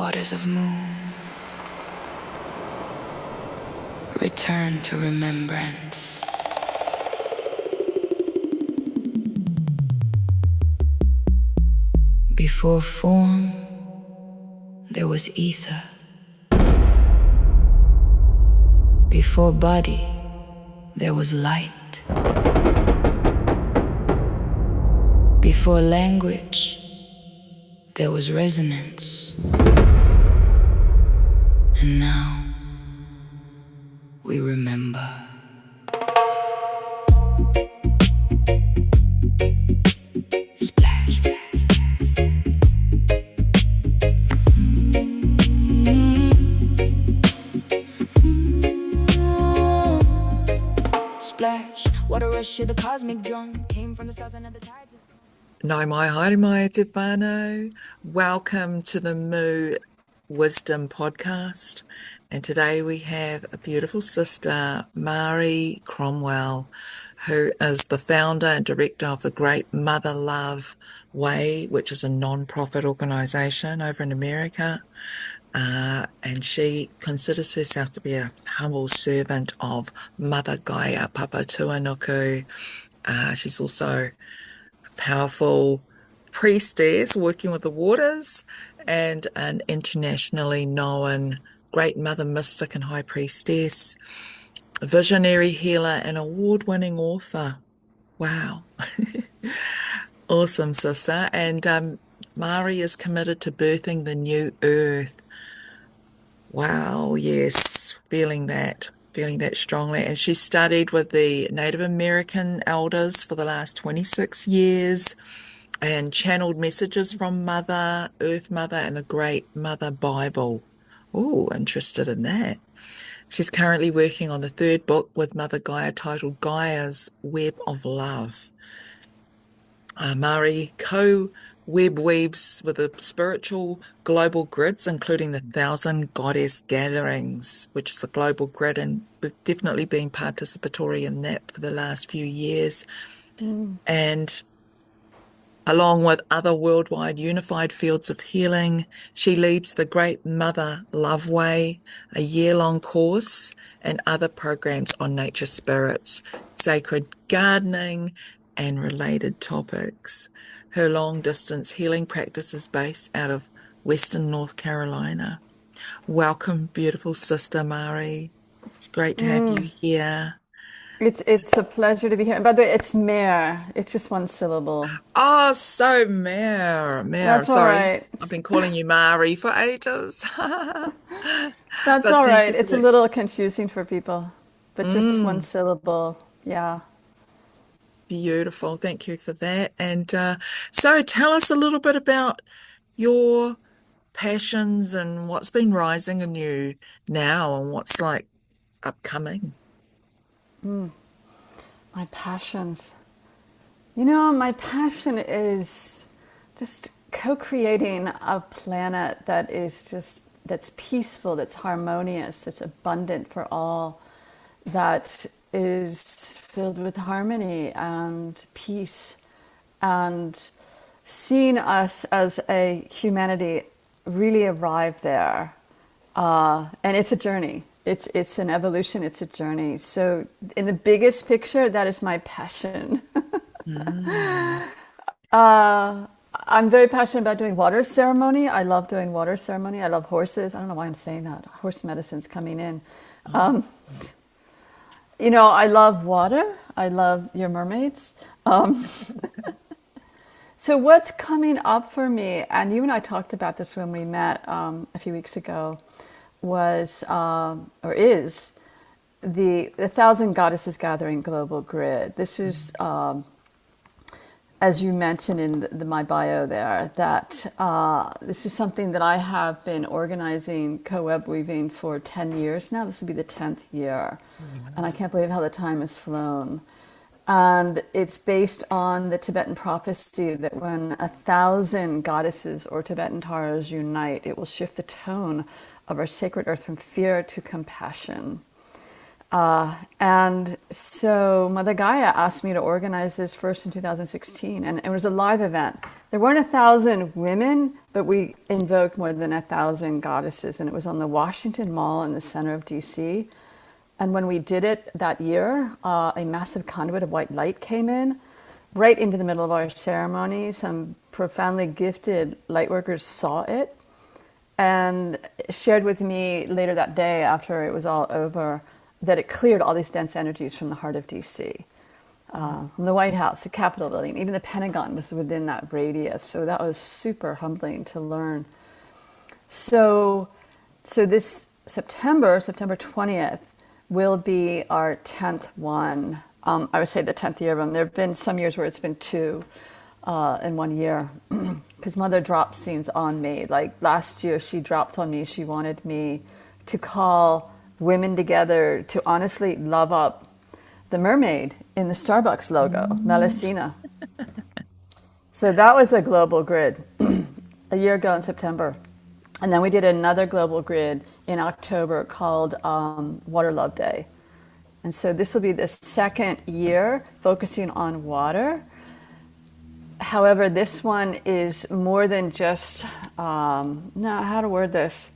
waters of moon, return to remembrance. Before form, there was ether. Before body, there was light. Before language, there was resonance. And now, we remember. Splash. Splash. What a rush of the cosmic drum came from the stars and the tides. Nau mai, haere mai te whānau. Welcome to the Moo Wisdom Podcast. And today we have a beautiful sister, Mare Cromwell, who is the founder and director of the Great Mother Love Way, which is a non-profit organisation over in America. And she considers herself to be a humble servant of Mother Gaia, Papa Tuanuku. She's also powerful priestess working with the waters and an internationally known great mother mystic and high priestess, visionary healer and award-winning author. Wow. Awesome, sister. And Mare is committed to birthing the new earth. Wow, yes, feeling that strongly. And she studied with the Native American elders for the last 26 years and channeled messages from Mother, Earth Mother, and the Great Mother Bible. Oh, interested in that. She's currently working on the third book with Mother Gaia titled Gaia's Web of Love. Mare co-web weaves with the spiritual global grids, including the 1,000 Goddess Gatherings, which is a global grid, and we've definitely been participatory in that for the last few years. And along with other worldwide unified fields of healing, she leads the Great Mother Love Way, a year-long course, and other programs on nature spirits, sacred gardening, and related topics. Her long-distance healing practice is based out of Western North Carolina. Welcome, beautiful sister Mare. It's great to have you here. It's a pleasure to be here. And by the way, it's Mare. It's just one syllable. Oh, so Mare. That's all Sorry, right. I've been calling you Mare for ages. That's But all thank right. you for It's a that. little confusing for people, but just one Mm, syllable. Yeah. Beautiful. Thank you for that. And so tell us a little bit about your passions and what's been rising in you now and what's like upcoming. My passions. My passion is just co-creating a planet that is that's peaceful, that's harmonious, that's abundant for all, that is filled with harmony and peace, and seeing us as a humanity really arrive there. And it's a journey. It's an evolution. It's a journey. So, in the biggest picture, that is my passion. Mm. I'm very passionate about doing water ceremony. I love doing water ceremony. I love horses. I don't know why I'm saying that. Horse medicine's coming in. Oh, I love water. I love your mermaids. So what's coming up for me, and you and I talked about this when we met a few weeks ago, was or is the 1,000 Goddesses Gathering Global Grid. This is as you mentioned in my bio there, that this is something that I have been organizing, co-web weaving for 10 years now. This will be the 10th year. And I can't believe how the time has flown. And it's based on the Tibetan prophecy that when 1,000 goddesses or Tibetan Taras unite, it will shift the tone of our sacred earth from fear to compassion. And so Mother Gaia asked me to organize this first in 2016, and it was a live event. There weren't 1,000 women, but we invoked more than 1,000 goddesses, and it was on the Washington Mall in the center of DC. And when we did it that year, a massive conduit of white light came in right into the middle of our ceremony. Some profoundly gifted light workers saw it and shared with me later that day after it was all over that it cleared all these dense energies from the heart of DC. From the White House, the Capitol building, even the Pentagon was within that radius. So that was super humbling to learn. So this September 20th, will be our 10th one. I would say the 10th year of them. There have been some years where it's been two in 1 year because Mother dropped scenes on me. Like last year, she dropped on me. She wanted me to call women together to honestly love up the mermaid in the Starbucks logo, Melusina. So that was a global grid a year ago in September. And then we did another global grid in October called Water Love Day. And so this will be the second year focusing on water. However, this one is more than just, how to word this?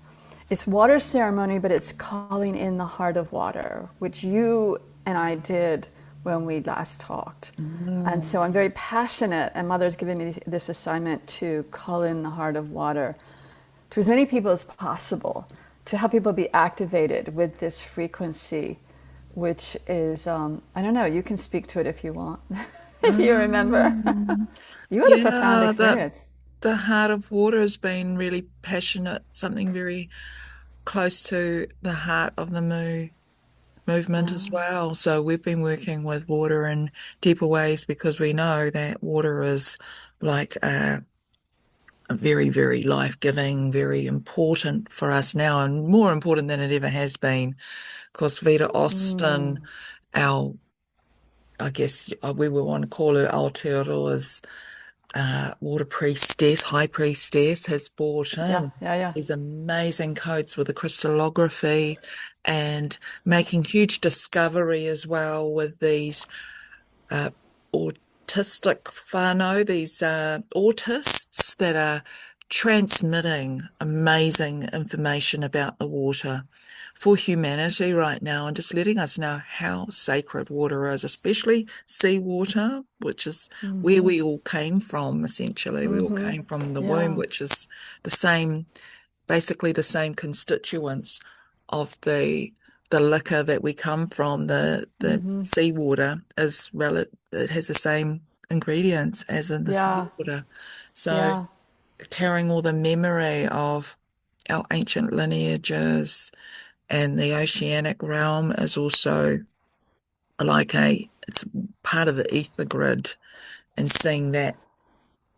It's water ceremony, but it's calling in the heart of water, which you and I did when we last talked. And so I'm very passionate, and Mother's given me this assignment to call in the heart of water to as many people as possible, to help people be activated with this frequency, which is, I don't know, you can speak to it if you want, if you remember. You had a profound Yeah, experience. the heart of water has been really passionate, something very close to the heart of the movement as well. So we've been working with water in deeper ways because we know that water is like a very, very life-giving, very important for us now, and more important than it ever has been. Of course, Vita Austin, our, I guess we will want to call her Aotearoa's water priestess, high priestess, has brought Yeah, in yeah, yeah. these amazing codes with the crystallography and making huge discovery as well with these uh, autistic whānau, these autists that are transmitting amazing information about the water for humanity right now and just letting us know how sacred water is, especially seawater, which is where we all came from, essentially. We all came from the womb, Yeah. which is the same, basically the same constituents of the liquor that we come from, the seawater is it has the same ingredients as in the Yeah, seawater. So yeah. carrying all the memory of our ancient lineages and the oceanic realm is also like it's part of the ether grid, and seeing that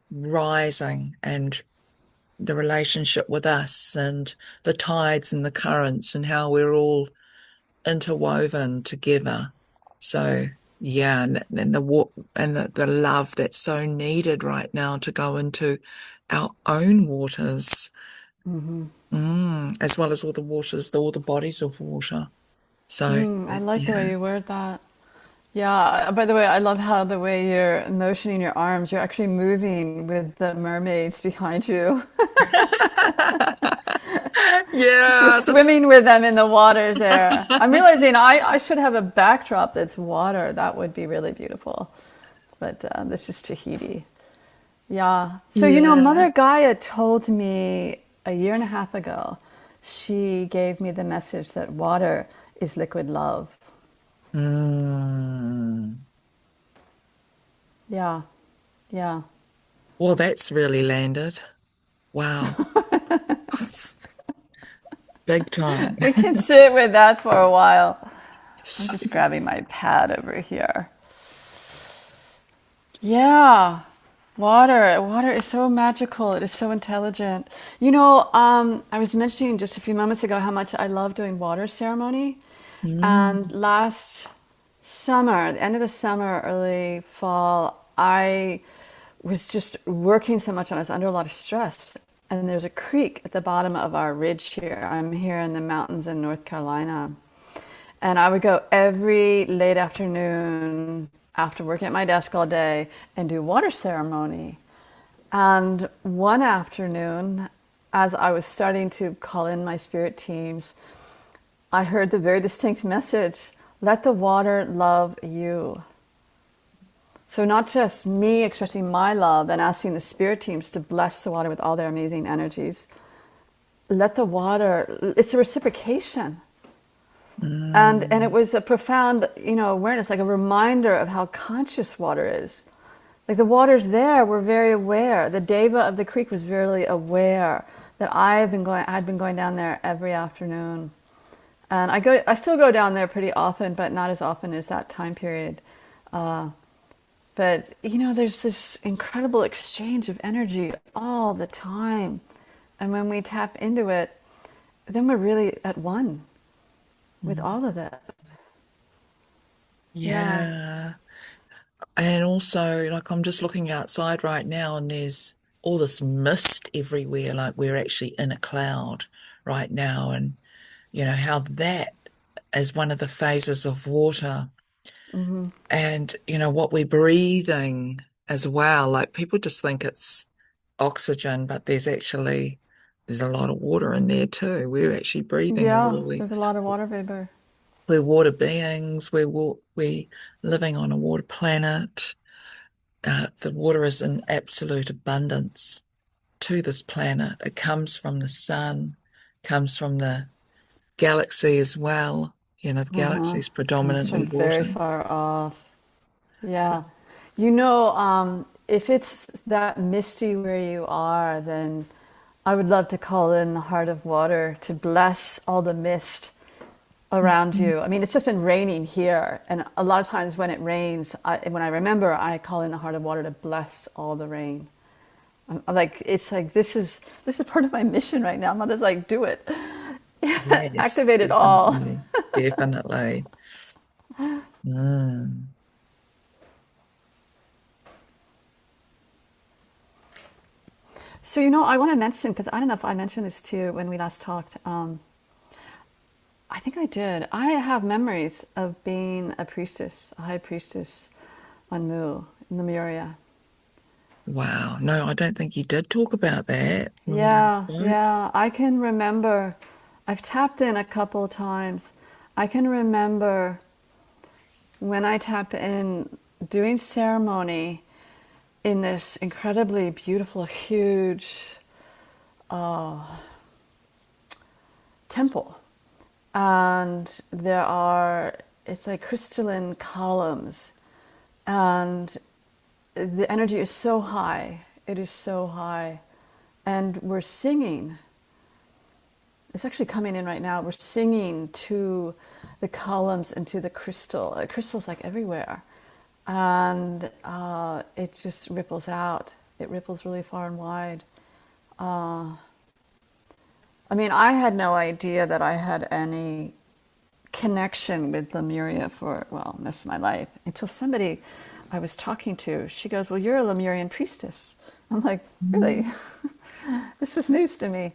rising and the relationship with us and the tides and the currents and how we're all interwoven together. So yeah, and the love that's so needed right now to go into our own waters, as well as all the waters, all the bodies of water. So I like the way yeah. you word that. Yeah, by the way, I love how the way you're motioning your arms, you're actually moving with the mermaids behind you. You're Yeah, this swimming with them in the waters there. I'm realizing I should have a backdrop that's water. That would be really beautiful. But this is Tahiti. Yeah. So, yeah. Mother Gaia told me a year and a half ago, she gave me the message that water is liquid love. Mm. Yeah. Yeah. Well, that's really landed. Wow. Big time. We can sit with that for a while. I'm just grabbing my pad over here. Yeah. Water is so magical. It is so intelligent. I was mentioning just a few moments ago how much I love doing water ceremony. And Mm. last summer, the end of the summer, early fall, I was just working so much and I was under a lot of stress. And there's a creek at the bottom of our ridge here. I'm here in the mountains in North Carolina. And I would go every late afternoon after working at my desk all day and do water ceremony. And one afternoon, as I was starting to call in my spirit teams, I heard the very distinct message, let the water love you. So not just me expressing my love and asking the spirit teams to bless the water with all their amazing energies. Let the water, it's a reciprocation. And it Mm. was a profound, awareness, like a reminder of how conscious water is. Like the waters there were very aware. The deva of the creek was very aware that I'd been going down there every afternoon. And I still go down there pretty often, but not as often as that time period. But there's this incredible exchange of energy all the time. And when we tap into it, then we're really at one with Mm. all of it. Yeah. Yeah. And also, like, I'm just looking outside right now and there's all this mist everywhere, like we're actually in a cloud right now. And, how that is one of the phases of water. Hmm. And, what we're breathing as well. Like, people just think it's oxygen, but there's a lot of water in there too. We're actually breathing Yeah, water. there's a lot of water vapor. We're water beings. We're living on a water planet. The water is in absolute abundance to this planet. It comes from the sun, comes from the galaxy as well. The Uh-huh. galaxy is Comes predominantly from very water. far off. So, Yeah. If it's that misty where you are, then I would love to call in the heart of water to bless all the mist around mhm. you. I mean, it's just been raining here, and a lot of times when it rains, when I remember, I call in the heart of water to bless all the rain. I'm like, it's like this is part of my mission right now. Mother's like, do it, Yes, activate it all. definitely. Definitely. Mm. So I want to mention, because I don't know if I mentioned this to you when we last talked. I think I did. I have memories of being a priestess, a high priestess on Mu in Lemuria. Wow. No, I don't think you did talk about that when we last Yeah, spoke. yeah. I can remember. I've tapped in a couple of times. I can remember when I tap in doing ceremony in this incredibly beautiful, huge temple. And it's like crystalline columns. And the energy is so high. It is so high. And we're singing. It's actually coming in right now. We're singing to the columns and to the crystal. Crystal's like everywhere. And it just ripples out. It ripples really far and wide. I mean, I had no idea that I had any connection with Lemuria for, well, most of my life until somebody I was talking to, she goes, well, you're a Lemurian priestess. I'm like, really? Mm. This was news to me.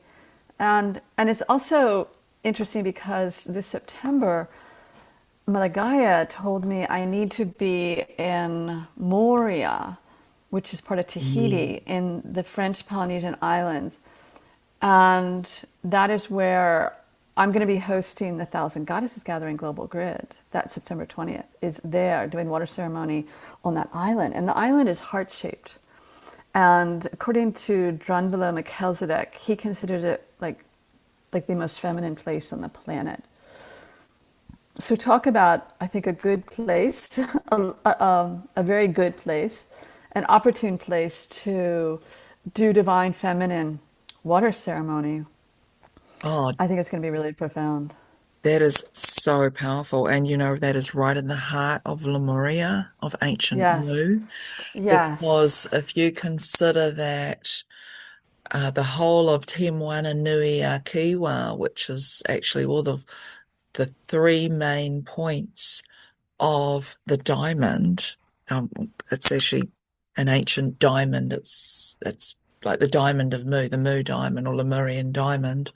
And it's also interesting because this September, Malagaya told me I need to be in Moria, which is part of Yeah. Tahiti in the French Polynesian islands. And that is where I'm going to be hosting the Thousand Goddesses Gathering Global Grid. That September 20th is there doing water ceremony on that island. And the island is heart-shaped. And according to Drunvalo Melchizedek, he considered it like the most feminine place on the planet. So talk about, I think, a good place, a very good place, an opportune place to do divine feminine water ceremony. Oh, I think it's going to be really profound. that is so powerful. And that is right in the heart of Lemuria, of ancient Yes, Mu. yes. Because if you consider that the whole of Te Moana Nui a Kiwa, which is actually all the three main points of the diamond, it's actually an ancient diamond. It's like the diamond of Mu, the Mu diamond or Lemurian diamond.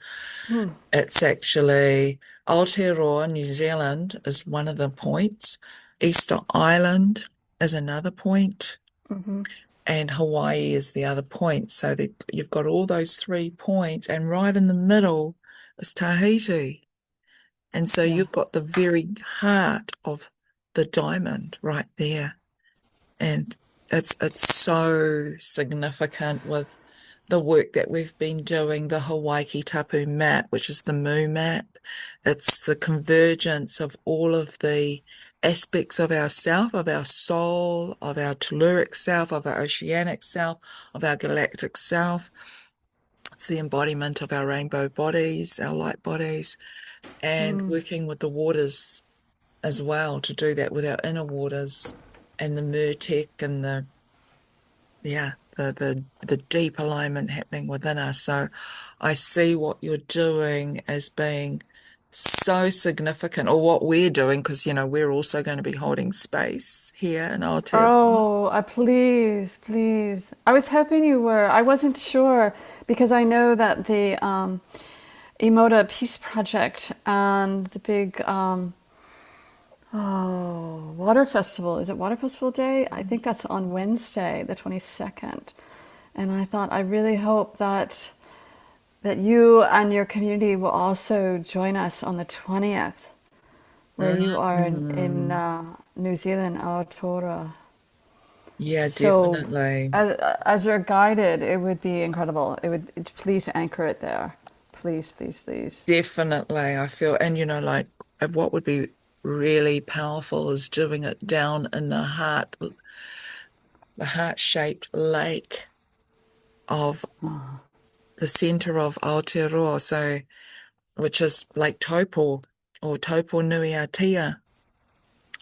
It's actually Aotearoa, New Zealand, is one of the points. Easter Island is another point. and Hawaii is the other point. So that you've got all those 3 points, and right in the middle is Tahiti. And so Yeah. you've got the very heart of the diamond right there. And it's so significant with the work that we've been doing, the Hawaii Tapu map, which is the Mu map. It's the convergence of all of the aspects of ourself, of our soul, of our telluric self, of our oceanic self, of our galactic self. It's the embodiment of our rainbow bodies, our light bodies, and working with the waters as well to do that with our inner waters and the Murtec and the deep alignment happening within us. So I see what you're doing as being so significant, or what we're doing, because we're also going to be holding space here in Aotearoa. Oh, please, please. I was hoping you were. I wasn't sure because I know that the Emoda Peace Project and the big Water Festival. Is it Water Festival Day? I think that's on Wednesday, the 22nd. And I thought, I really hope that you and your community will also join us on the 20th, where you are in Mm. New Zealand, Aotearoa. Yeah, So, definitely. as you're guided, it would be incredible. Please anchor it there. Please, please, please. Definitely. I feel, and like what would be really powerful is doing it down in the heart-shaped lake of the center of Aotearoa, so which is Lake Taupo or Taupo Nui Atia.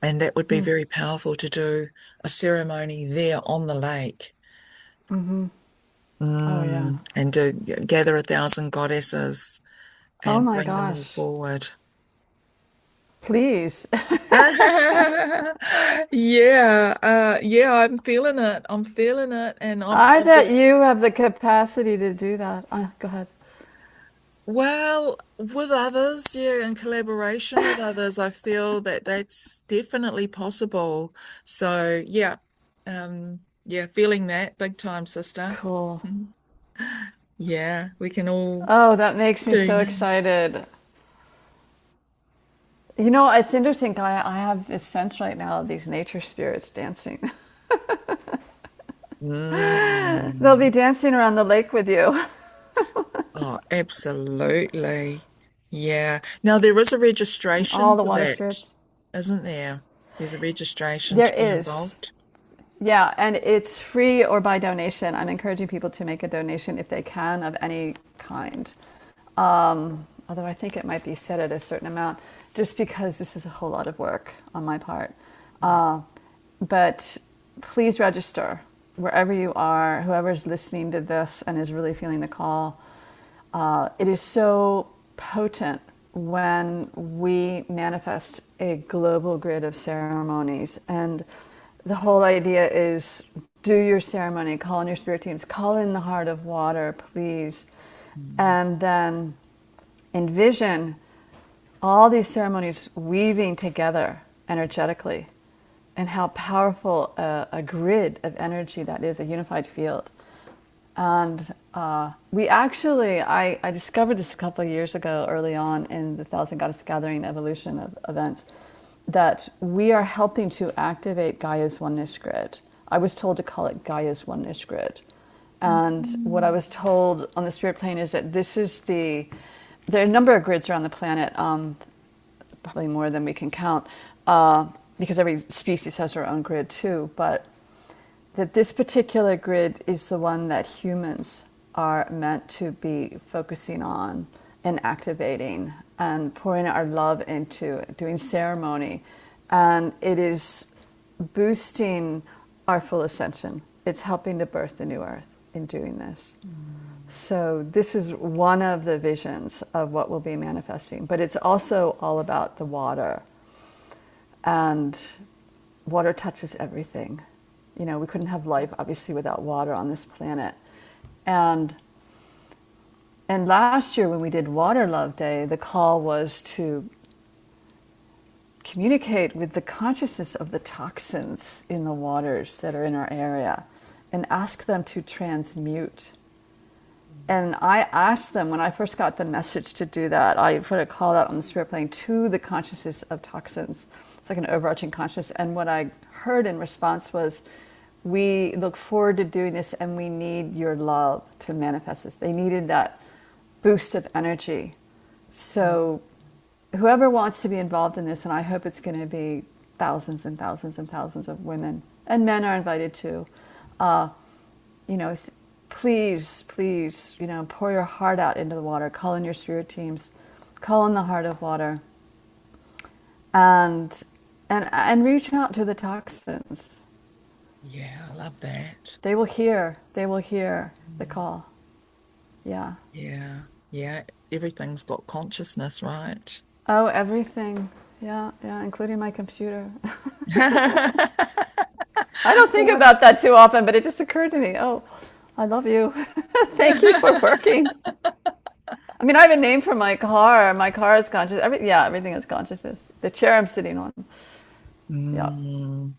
And that would be very powerful to do a ceremony there on the lake. Oh, yeah. And to gather 1,000 goddesses Oh, and my bring them all gosh. forward. Please. Yeah, I'm feeling it. I'm feeling it. And I I'm bet just, you have the capacity to do that. Go ahead. well, with others, yeah, in collaboration with others, I feel that that's definitely possible. So, yeah, feeling that big time, sister. Cool. Yeah, we can all Oh, that makes me do so that. excited. You know, it's interesting. I have this sense right now of these nature spirits dancing. They'll be Mm. dancing around the lake with you. Oh, absolutely. Yeah. Now there is a registration All the for water that, spirits. isn't there? There's a registration There to be is. involved. Yeah, and it's free or by donation. I'm encouraging people to make a donation if they can of any kind. Although I think it might be set at a certain amount, just because this is a whole lot of work on my part. But please register wherever you are, whoever's listening to this and is really feeling the call. It is so potent when we manifest a global grid of ceremonies. And the whole idea is do your ceremony, call in your spirit teams, call in the heart of water, please. Mm. And then envision all these ceremonies weaving together energetically, and how powerful a grid of energy that is, a unified field. And I discovered this a couple of years ago, early on in the Thousand Goddess Gathering evolution of events, that we are helping to activate Gaia's oneness grid. I was told to call it Gaia's oneness grid. And what I Mm. was told on the spirit plane is that there are a number of grids around the planet, probably more than we can count, because every species has their own grid too, but that this particular grid is the one that humans are meant to be focusing on and activating and pouring our love into, doing ceremony. And it is boosting our full ascension. It's helping to birth the new earth in doing this. So this is one of the visions of what we'll be manifesting, but it's also all about the water. And water touches everything. You know, we couldn't have life obviously without water on this planet. And last year when we did Water Love Day, the call was to communicate with the consciousness of the toxins in the waters that are in our area and ask them to transmute. And I asked them when I first got the message to do that, I put a call out on the spirit plane to the consciousness of toxins. It's like an overarching consciousness. And what I heard in response was, we look forward to doing this and we need your love to manifest this. They needed that boost of energy. So whoever wants to be involved in this, and I hope it's going to be thousands and thousands and thousands of women, and men are invited too, you know, please, please, you know, pour your heart out into the water. Call in your spirit teams. Call in the heart of water. And reach out to the toxins. Yeah, I love that. They will hear. They will hear the call. Yeah. Yeah, yeah. Everything's got consciousness, right? Oh, everything. Yeah, yeah, including my computer. I don't think about that too often, but it just occurred to me. Oh, I love you. Thank you for working. I mean, I have a name for my car. My car is conscious. Everything is consciousness. The chair I'm sitting on. Yeah. Mm,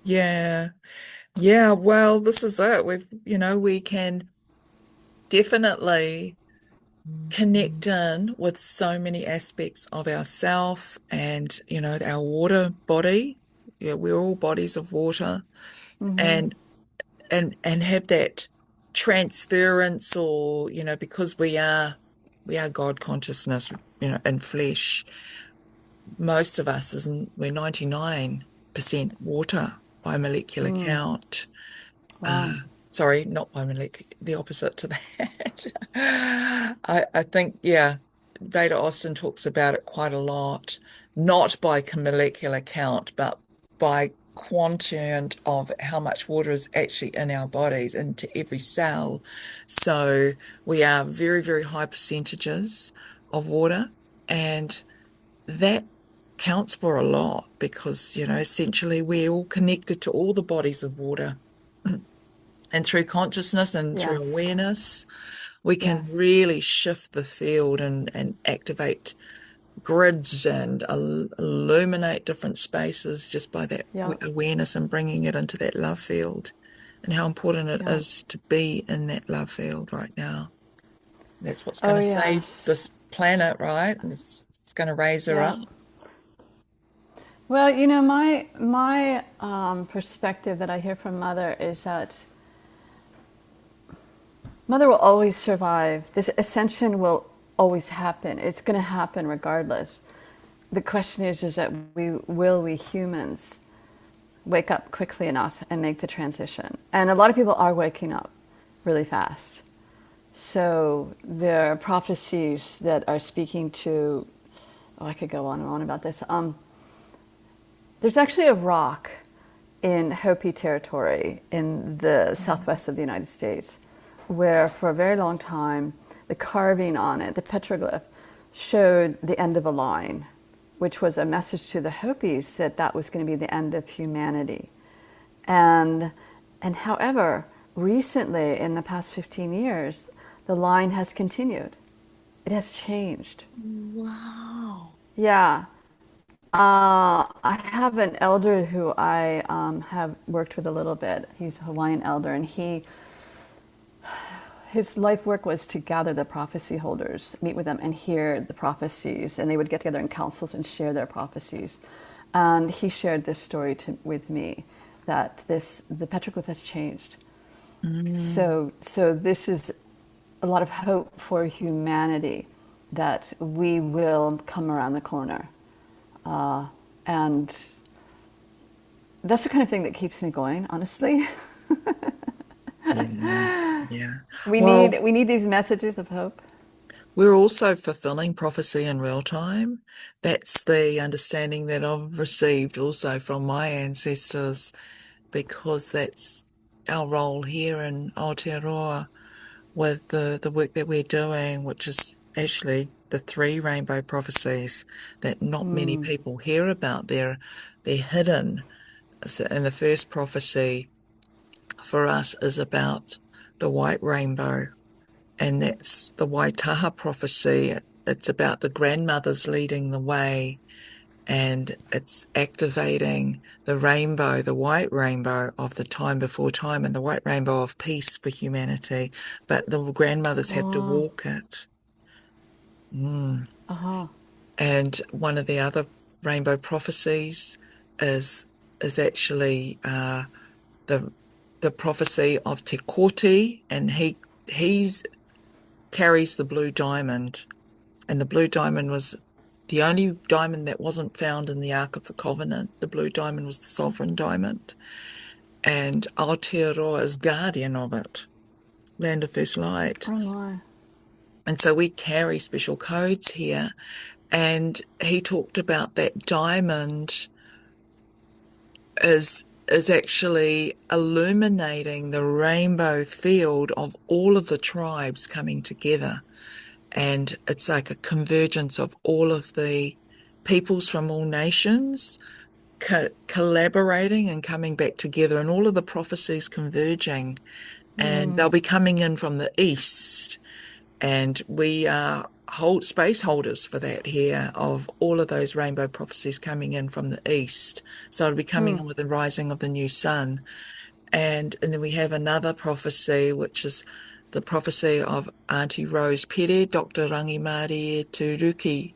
yeah, yeah. Well, this is it. We can definitely connect in with so many aspects of ourself and, our water body. Yeah, we're all bodies of water, and have that transference, or because we are God consciousness, in flesh. Most of us isn't we're 99% water by molecular count. uh Wow. Sorry, not by molecular, the opposite to that. I think, yeah, Veda Austin talks about it quite a lot, not by molecular count, but by quotient of how much water is actually in our bodies, into every cell. So we are very, very high percentages of water, and that counts for a lot because, essentially we're all connected to all the bodies of water. And through consciousness and through Yes. awareness, we can Yes. really shift the field and activate grids and illuminate different spaces just by that Yeah. awareness and bringing it into that love field, and how important it Yeah. is to be in that love field right now. That's what's going Oh, to save yes. this planet, right? And it's going to raise her Yeah. up. Well, you know, my perspective that I hear from Mother is that Mother will always survive. This ascension will always happen. It's going to happen regardless. The question is that we humans wake up quickly enough and make the transition? And a lot of people are waking up really fast. So there are prophecies that are speaking to. Oh, I could go on and on about this. There's actually a rock in Hopi territory in the southwest of the United States, where for a very long time, the carving on it, the petroglyph, showed the end of a line, which was a message to the Hopis that that was going to be the end of humanity. And however, recently, in the past 15 years, the line has continued. It has changed. Wow. Yeah. I have an elder who I have worked with a little bit. He's a Hawaiian elder, and his life work was to gather the prophecy holders, meet with them, and hear the prophecies. And they would get together in councils and share their prophecies. And he shared this story with me, that the petroglyph has changed. So this is a lot of hope for humanity, that we will come around the corner. And that's the kind of thing that keeps me going, honestly. Yeah. We Well, need these messages of hope. we're also fulfilling prophecy in real time. That's the understanding that I've received also from my ancestors, because that's our role here in Aotearoa with the work that we're doing, which is actually the three rainbow prophecies that not many people hear about. They're hidden. So, and the first prophecy for us is about the white rainbow, and that's the Waitaha prophecy. It's about the grandmothers leading the way, and it's activating the rainbow, the white rainbow of the time before time, and the white rainbow of peace for humanity. But the grandmothers have to Wow. walk it. Mm. Uh-huh. And one of the other rainbow prophecies is actually the prophecy of Te Kooti, and he's carries the blue diamond, and the blue diamond was the only diamond that wasn't found in the Ark of the Covenant. The blue diamond was the sovereign diamond, and Aotearoa is guardian of it, land of first light. Oh my. And so we carry special codes here. And he talked about that diamond is actually illuminating the rainbow field of all of the tribes coming together. And it's like a convergence of all of the peoples from all nations collaborating and coming back together, and all of the prophecies converging. And they'll be coming in from the east, and we are hold space holders for that here, of all of those rainbow prophecies coming in from the east. So it'll be coming in with the rising of the new sun. And then we have another prophecy, which is the prophecy of Auntie Rose Pere, Dr. Rangimari Turuki,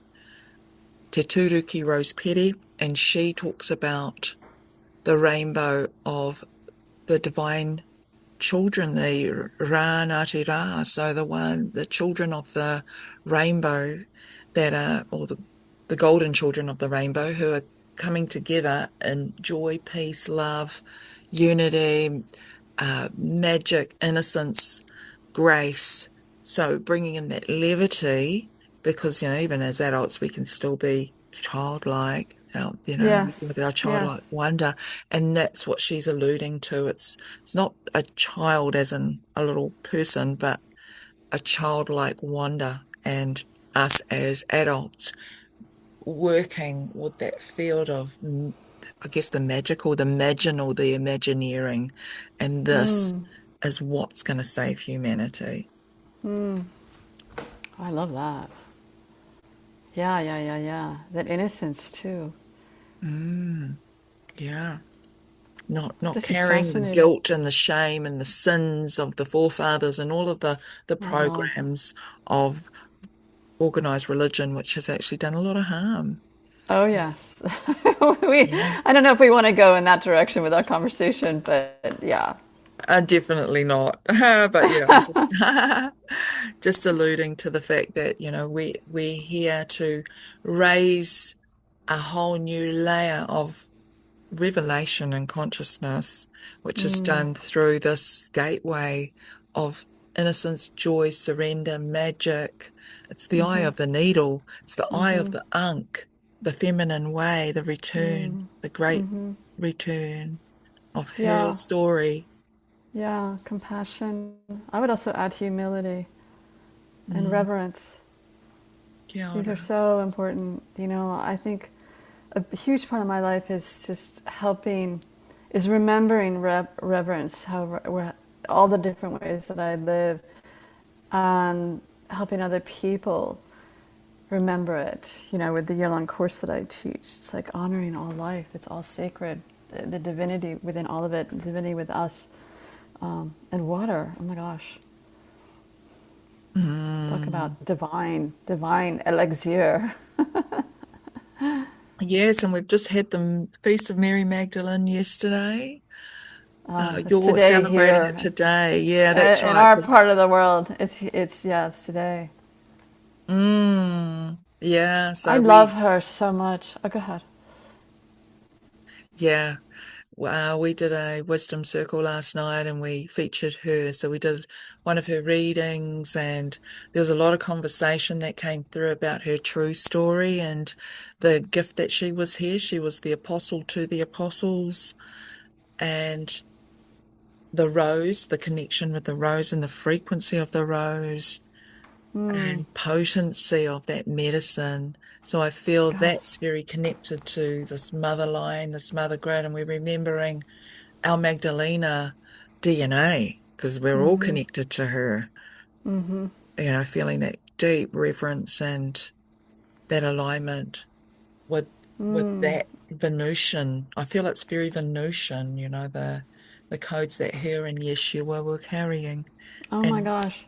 Te Turuki Rose Pere, and she talks about the rainbow of the divine children, the Ra Ngāti Ra, so the children of the rainbow that are, or the golden children of the rainbow, who are coming together in joy, peace, love, unity, magic, innocence, grace. So bringing in that levity, because, even as adults, we can still be childlike, with Yes. our childlike Yes. wonder. And that's what she's alluding to. It's not a child as in a little person, but a childlike wonder, and us as adults working with that field of, I guess, the magical, the imaginal, the imagineering, and this is what's going to save humanity. I love that. Yeah, yeah, yeah, yeah. That innocence too. Mm, yeah. Not This is carrying the fascinating. guilt and the shame and the sins of the forefathers and all of the Uh-huh. programs of organized religion, which has actually done a lot of harm. Oh yes. Yeah. I don't know if we want to go in that direction with our conversation, but yeah. Definitely not. But yeah, I'm just just alluding to the fact that, we're here to raise a whole new layer of revelation and consciousness, which is done through this gateway of innocence, joy, surrender, magic. It's the eye of the needle. It's the eye of the Ankh, the feminine way, the return, the great return of her Yeah. story. Yeah. Compassion. I would also add humility and Mm, reverence. kia These are ora. so important. I think a huge part of my life is just is remembering reverence, all the different ways that I live, and helping other people remember it. With the year-long course that I teach, it's like honoring all life. It's all sacred. The divinity within all of it, the divinity with us, and water. Oh my gosh. Talk Mm. about divine elixir. Yes, and we've just had the Feast of Mary Magdalene yesterday. It's You're today celebrating it here. today. Yeah, that's In right. our part of the world, it's today. Yeah, I so love her so much. Oh, go ahead. yeah, we did a wisdom circle last night, and we featured her. So we did one of her readings, and there was a lot of conversation that came through about her true story and the gift that she was here. She was the apostle to the apostles, and the rose, the connection with the rose and the frequency of the rose and potency of that medicine. So I feel God. that's very connected to this mother line, this mother grid, and we're remembering our Magdalena DNA, because we're all connected to her, feeling that deep reverence and that alignment with with that Venusian. I feel it's very Venusian, the codes that her and Yeshua were carrying. Oh my And gosh.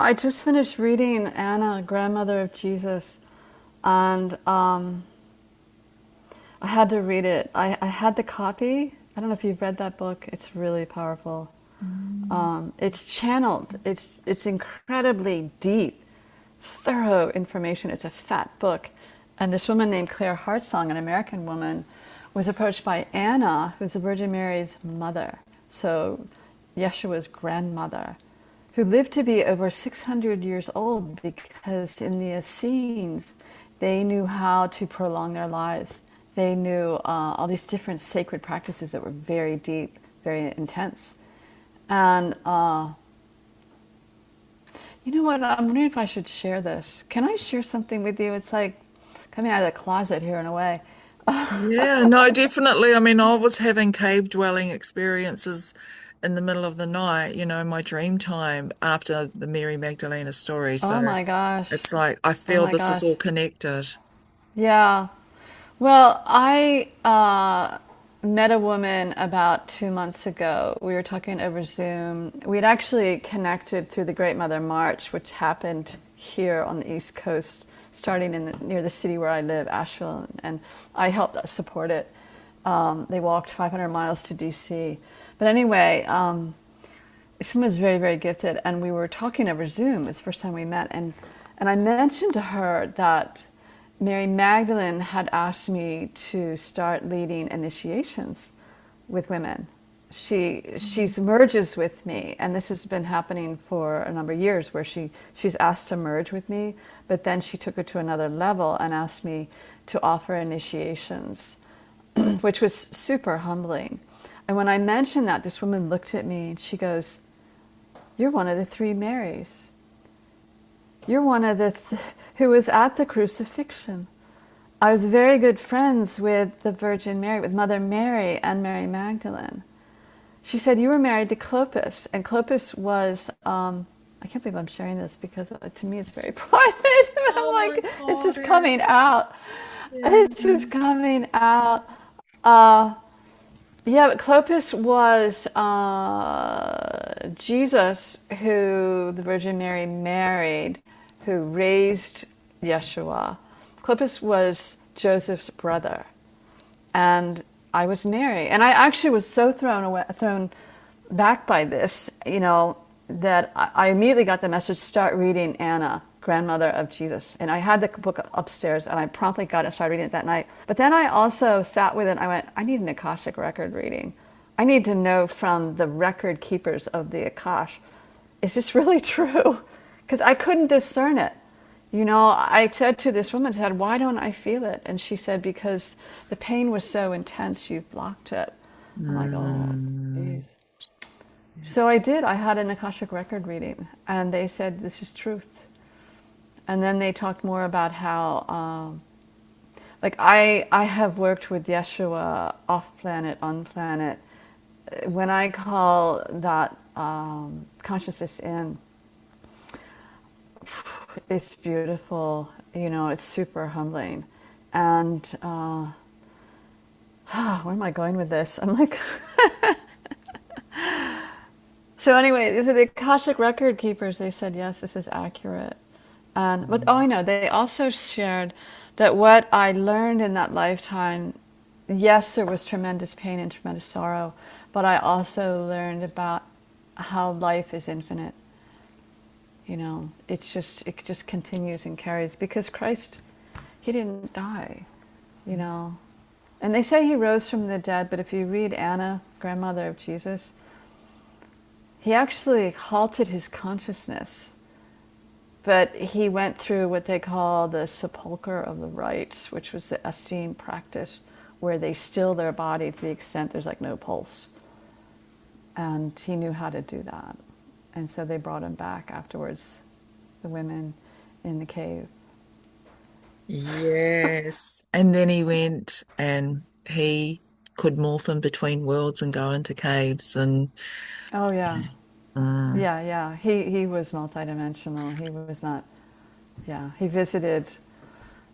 I just finished reading Anna, grandmother of Jesus, and I had to read it. I had the copy. I don't know if you've read that book. It's really powerful. mm, It's channeled. It's incredibly deep, thorough information. It's a fat book. And this woman named Claire Hartsong, an American woman, was approached by Anna, who's the Virgin Mary's mother, so Yeshua's grandmother, who lived to be over 600 years old because in the Essenes, they knew how to prolong their lives. They knew all these different sacred practices that were very deep, very intense. And you know what? I'm wondering if I should share this. Can I share something with you? It's like coming out of the closet here in a way. yeah, no, definitely. I mean, I was having cave dwelling experiences in the middle of the night, my dream time after the Mary Magdalena story. Oh So my gosh. it's like I Oh feel my this is gosh. all connected. Yeah. Well, I met a woman about 2 months ago. We were talking over Zoom. We had actually connected through the Great Mother March, which happened here on the East Coast, starting near the city where I live, Asheville, and I helped support it. They walked 500 miles to DC. But anyway, this woman is very, very gifted, and we were talking over Zoom. It's the first time we met, and I mentioned to her that Mary Magdalene had asked me to start leading initiations with women. She's merges with me, and this has been happening for a number of years, where she's asked to merge with me, but then she took it to another level and asked me to offer initiations, which was super humbling. And when I mentioned that, this woman looked at me and she goes, "You're one of the three Marys. You're one of the who was at the crucifixion." I was very good friends with the Virgin Mary, with Mother Mary and Mary Magdalene. She said, "You were married to Clopas," and Clopas was, I can't believe I'm sharing this because to me it's very private. I'm Oh my like, it's God, just coming yes. out. Yeah. It's just coming out. Uh, yeah, but Clopas was Jesus, who the Virgin Mary married, who raised Yeshua. Clopas was Joseph's brother, and I was Mary. And I actually was so thrown back by this, that I immediately got the message: start reading Anna, grandmother of Jesus. And I had the book upstairs, and I promptly got it and started reading it that night. But then I also sat with it and I went, I need an Akashic record reading. I need to know from the record keepers of the Akash, is this really true? Because I couldn't discern it. I said to this woman, said, "Why don't I feel it?" And she said, "Because the pain was so intense, you've blocked it." I'm like, oh, Mm. geez. So I did. I had an Akashic record reading, and they said, "This is truth." And then they talked more about how, like I have worked with Yeshua off planet, on planet. When I call that consciousness in, it's beautiful. It's super humbling. And where am I going with this? I'm like, so anyway, these are the Akashic record keepers. They said, yes, this is accurate. But I know they also shared that what I learned in that lifetime, yes, there was tremendous pain and tremendous sorrow, but I also learned about how life is infinite. It just continues and carries, because Christ, he didn't die, you know. And they say he rose from the dead, but if you read Anna, grandmother of Jesus, he actually halted his consciousness, but he went through what they call the sepulcher of the rites, which was the Essene practice, where they still their body to the extent there's like no pulse. And he knew how to do that. And so they brought him back afterwards, the women in the cave. Yes. And then he went and he could morph in between worlds and go into caves and Oh yeah, uh, yeah. He was multidimensional. He was not. Yeah, he visited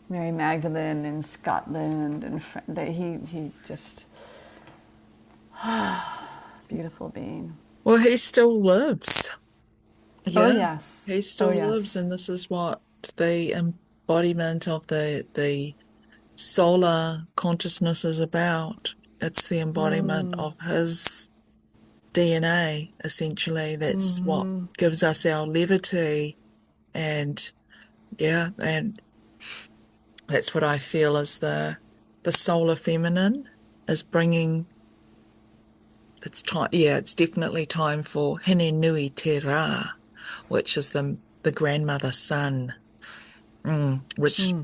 Mary Magdalene in Scotland, and he just beautiful being. Well, he still lives. Oh Yeah, yes, he oh still lives, yes. and this is what the embodiment of the solar consciousness is about. It's the embodiment of his DNA, essentially. That's what gives us our levity. And yeah, and that's what I feel is the solar feminine is bringing it's time. Yeah, it's definitely time for Hine Nui Te Rā, which is the grandmother sun, which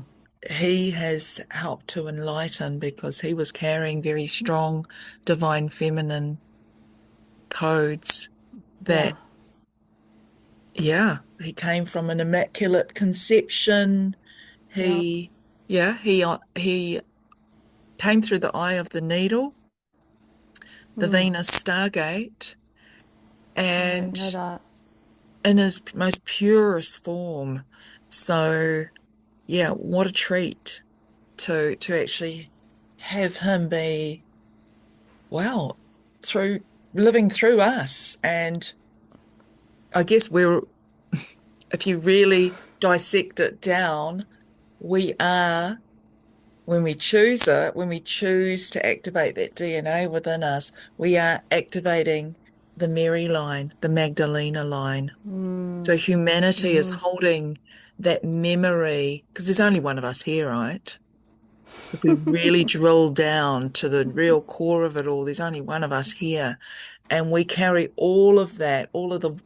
he has helped to enlighten because he was carrying very strong divine feminine codes Yeah, that, yeah, he came from an immaculate conception. yeah. He, yeah, he came through the eye of the needle, the Venus Stargate, I didn't know and that. in his most purest form. So, yeah, what a treat to actually have him be, wow, through living through us. And I guess if you really dissect it down, we are, when we choose it, when we choose to activate that DNA within us, we are activating the Mary line, the Magdalena line. So humanity is holding that memory, because there's only one of us here, right? If we really drill down to the real core of it all, there's only one of us here. And we carry all of that, all of the,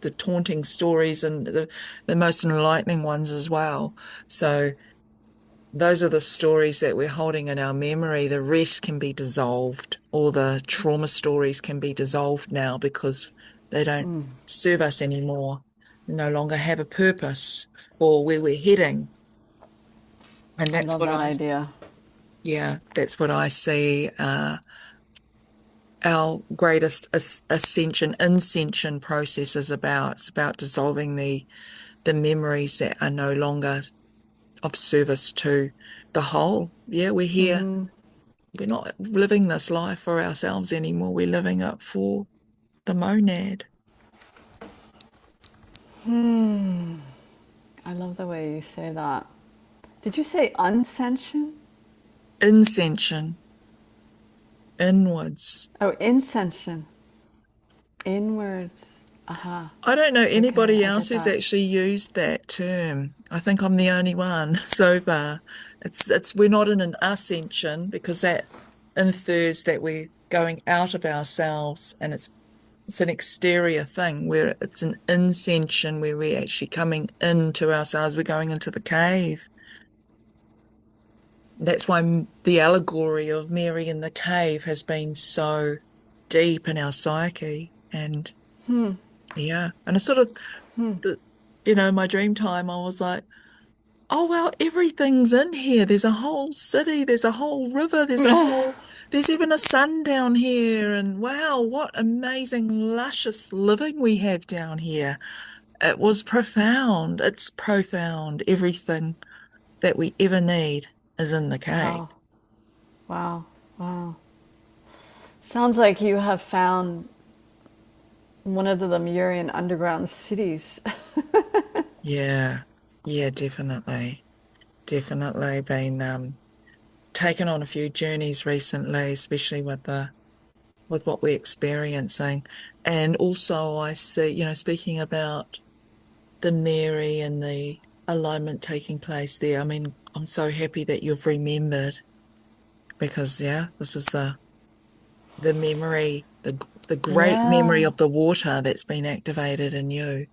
the taunting stories and the most enlightening ones as well. So those are the stories that we're holding in our memory. The rest can be dissolved. All the trauma stories can be dissolved now because they don't serve us anymore, no longer have a purpose or where we're heading. And I that's love what that I, idea. yeah, that's what I see our greatest ascension process is about. It's about dissolving the memories that are no longer of service to the whole. Yeah, we're here. We're not living this life for ourselves anymore. We're living it for the monad. I love the way you say that. Did you say unscension? Inscension, inwards. Oh, inscension. Inwards. Aha. I don't know Okay, anybody I else get who's that. actually used that term. I think I'm the only one so far. It's we're not in an ascension because that infers that we're going out of ourselves and it's an exterior thing where it's an inscension where we're actually coming into ourselves. We're going into the cave. That's why the allegory of Mary in the cave has been so deep in our psyche. And yeah, and it's sort of the, my dream time, I was like, oh, well, everything's in here. There's a whole city, there's a whole river, there's even a sun down here. And wow, what amazing, luscious living we have down here. It was profound. It's profound. Everything that we ever need is in the cave. Wow. Wow. Wow. Sounds like you have found one of the Lemurian underground cities. Yeah, yeah, definitely. Definitely been taken on a few journeys recently, especially with what we're experiencing. And also I see, speaking about the Mary and the alignment taking place there. I mean, I'm so happy that you've remembered because yeah, this is the memory, the great memory Yeah. of the water that's been activated in you.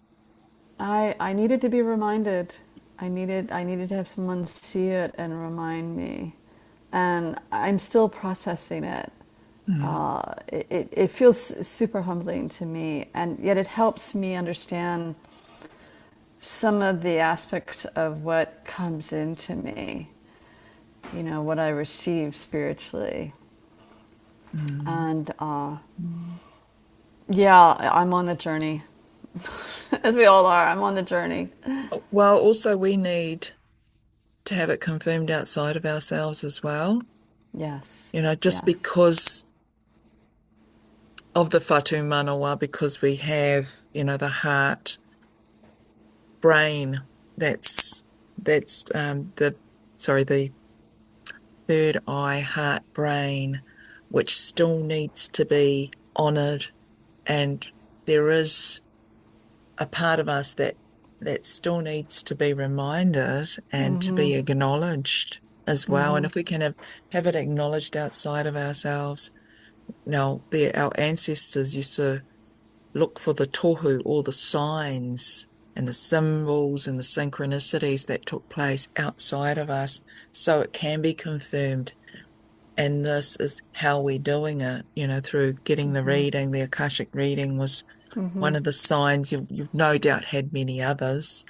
I needed to be reminded. I needed to have someone see it and remind me. And I'm still processing it. Mm, It feels super humbling to me, and yet it helps me understand some of the aspects of what comes into me, what I receive spiritually. mm, And mm. yeah, I'm on a journey, as we all are. I'm on the journey. Well, also we need to have it confirmed outside of ourselves as well. Yes. Just Yes. because of the Whatu Manawa, because we have, the heart, brain, that's the third eye, heart, brain, which still needs to be honored. And there is a part of us that still needs to be reminded and to be acknowledged as well. And if we can have it acknowledged outside of ourselves, our ancestors used to look for the tohu, all the signs and the symbols and the synchronicities that took place outside of us, so it can be confirmed. And this is how we're doing it, through getting the reading. The Akashic reading was one of the signs. You've no doubt had many others,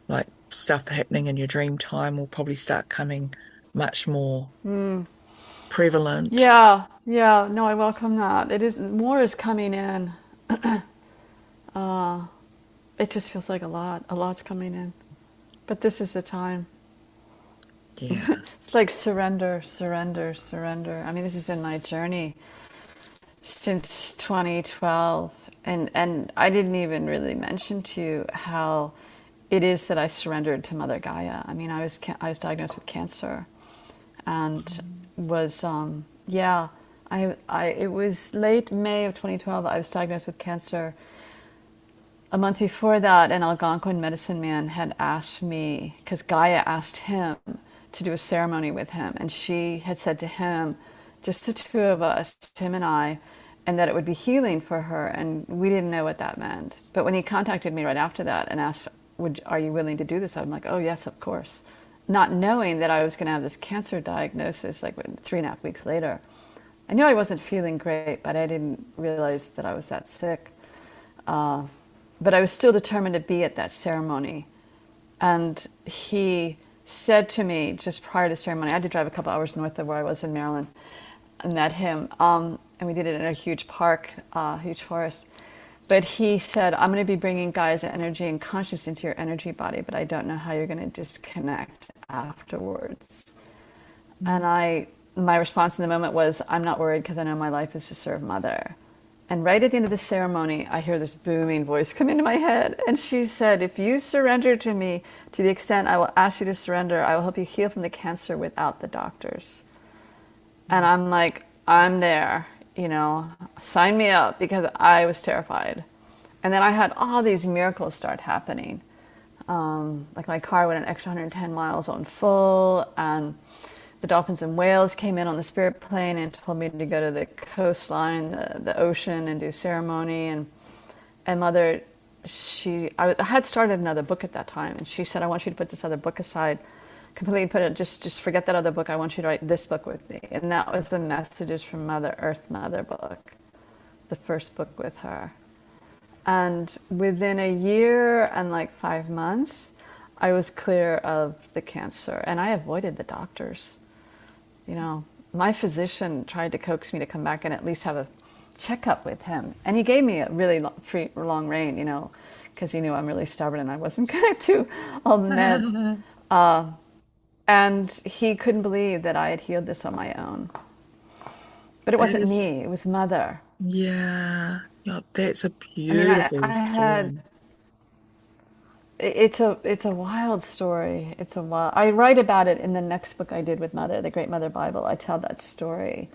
like stuff happening in your dream time will probably start coming much more prevalent. Yeah. Yeah. No, I welcome that. It is more is coming in. It just feels like a lot. A lot's coming in. But this is the time. Yeah. It's like surrender, surrender, surrender. I mean, this has been my journey since 2012, and I didn't even really mention to you how it is that I surrendered to Mother Gaia. I mean, I was diagnosed with cancer, and was yeah, I it was late May of 2012. I was diagnosed with cancer. A month before that, an Algonquin medicine man had asked me, because Gaia asked him to do a ceremony with him, and she had said to him, just the two of us, him and I, and that it would be healing for her, and we didn't know what that meant. But when he contacted me right after that and asked, are you willing to do this? I'm like, oh yes, of course. Not knowing that I was going to have this cancer diagnosis like 3.5 weeks later. I knew I wasn't feeling great, but I didn't realize that I was that sick. But I was still determined to be at that ceremony. And he said to me just prior to the ceremony, I had to drive a couple hours north of where I was in Maryland. I met him, and we did it in a huge park, huge forest. But he said, I'm going to be bringing Gaia's energy and consciousness into your energy body, but I don't know how you're going to disconnect afterwards. And my response in the moment was, I'm not worried because I know my life is to serve Mother. And right at the end of the ceremony, I hear this booming voice come into my head. And she said, if you surrender to me to the extent I will ask you to surrender, I will help you heal from the cancer without the doctors. And I'm like, I'm there, sign me up, because I was terrified. And then I had all these miracles start happening. Like my car went an extra 110 miles on full, and the dolphins and whales came in on the spirit plane and told me to go to the coastline, the ocean, and do ceremony. And Mother, I had started another book at that time, and she said, I want you to put this other book aside, completely put it, just forget that other book. I want you to write this book with me. And that was the Messages from Mother Earth Mother book, the first book with her. And within a year and like 5 months, I was clear of the cancer, and I avoided the doctors. My physician tried to coax me to come back and at least have a checkup with him. And he gave me a really long rein, because he knew I'm really stubborn and I wasn't going to do all the meds. And he couldn't believe that I had healed this on my own. But it That wasn't is, me, it was Mother. yeah, that's a I mean, beautiful I had story. it's a wild story. I write about it in the next book I did with Mother, the Great Mother Bible. I tell that story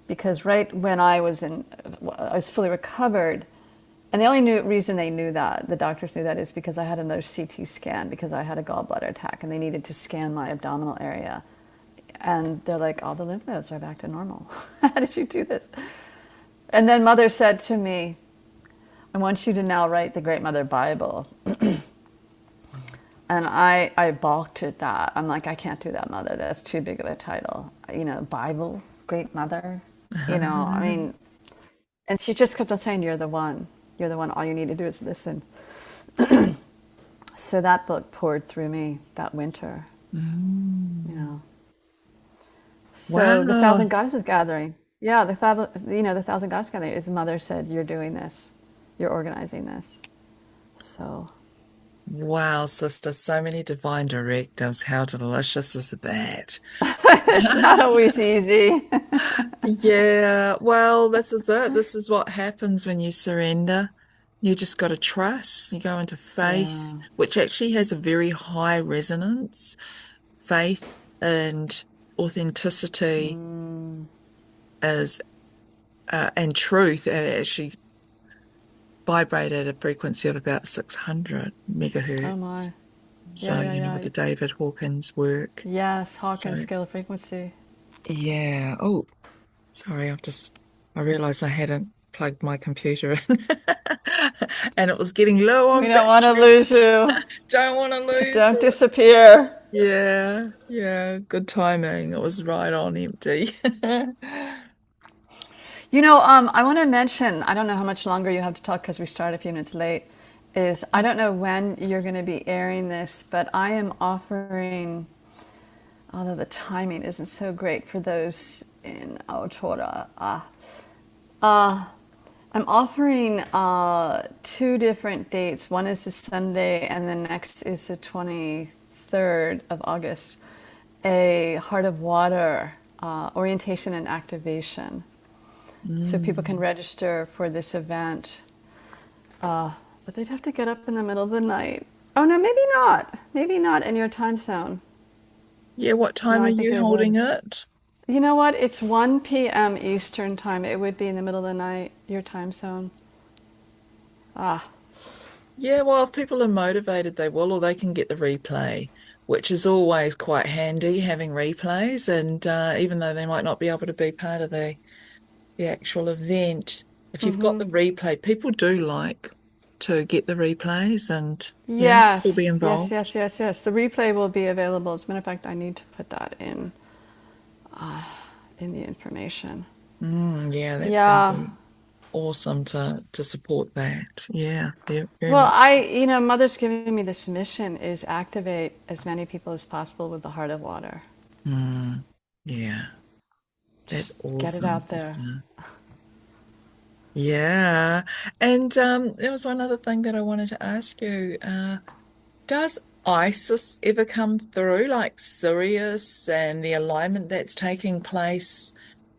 because right when I was fully recovered, and the only reason they knew that, the doctors knew that, is because I had another CT scan because I had a gallbladder attack and they needed to scan my abdominal area. And they're like, all the lymph nodes are back to normal. How did you do this? And then Mother said to me, I want you to now write the Great Mother Bible. And I balked at that. I'm like, I can't do that, Mother. That's too big of a title. Bible, Great Mother. I mean, and she just kept on saying, you're the one. You're the one. All you need to do is listen. So that book poured through me that winter. So the Wow. Thousand Goddesses Gathering. Yeah, the Thousand Goddesses Gathering is Mother said, you're doing this. You're organizing this. So Wow, sister, so many divine directives. How delicious is that? It's not always easy. Yeah, well, this is it. This is what happens when you surrender. You just got to trust. You go into faith, Yeah. which actually has a very high resonance. Faith and authenticity is and truth actually vibrate at a frequency of about 600 Oh megahertz. my. Yeah, So, yeah, with yeah. the David Hawkins work. Yes, Hawkins So, scale of frequency. yeah. Oh, sorry, I realized I hadn't plugged my computer in and it was getting low We on don't want to battery. lose you. Don't want to lose Don't it. disappear. Yeah, yeah, good timing. It was right on empty. I want to mention, I don't know how much longer you have to talk because we started a few minutes late, is I don't know when you're going to be airing this, but I am offering, although the timing isn't so great for those in Autora, I'm offering two different dates. One is the Sunday, and the next is the 23rd of August, a Heart of Water orientation and activation. So people can Mm. register for this event, but they'd have to get up in the middle of the night. Oh no, maybe not. Maybe not in your time zone. Yeah, what No, time are I think you it would. holding it? You know what? It's 1 p.m. Eastern time. It would be in the middle of the night, your time zone. Ah, Yeah, well, if people are motivated, they will, or they can get the replay, which is always quite handy having replays. And even though they might not be able to be part of the actual event, if you've got the replay, people do like to get the replays and yeah, still be yes, yes, yes, involved. yes, yes. The replay will be available. As a matter of fact, I need to put that in the information. Yeah, that's going to Yeah. be awesome to support that. Yeah, very Well, much. Mother's giving me this mission is activate as many people as possible with the heart of water. Mm, yeah, that's Just get it awesome, out there. sister. Yeah. And there was one other thing that I wanted to ask you. Does ISIS ever come through, like Sirius and the alignment that's taking place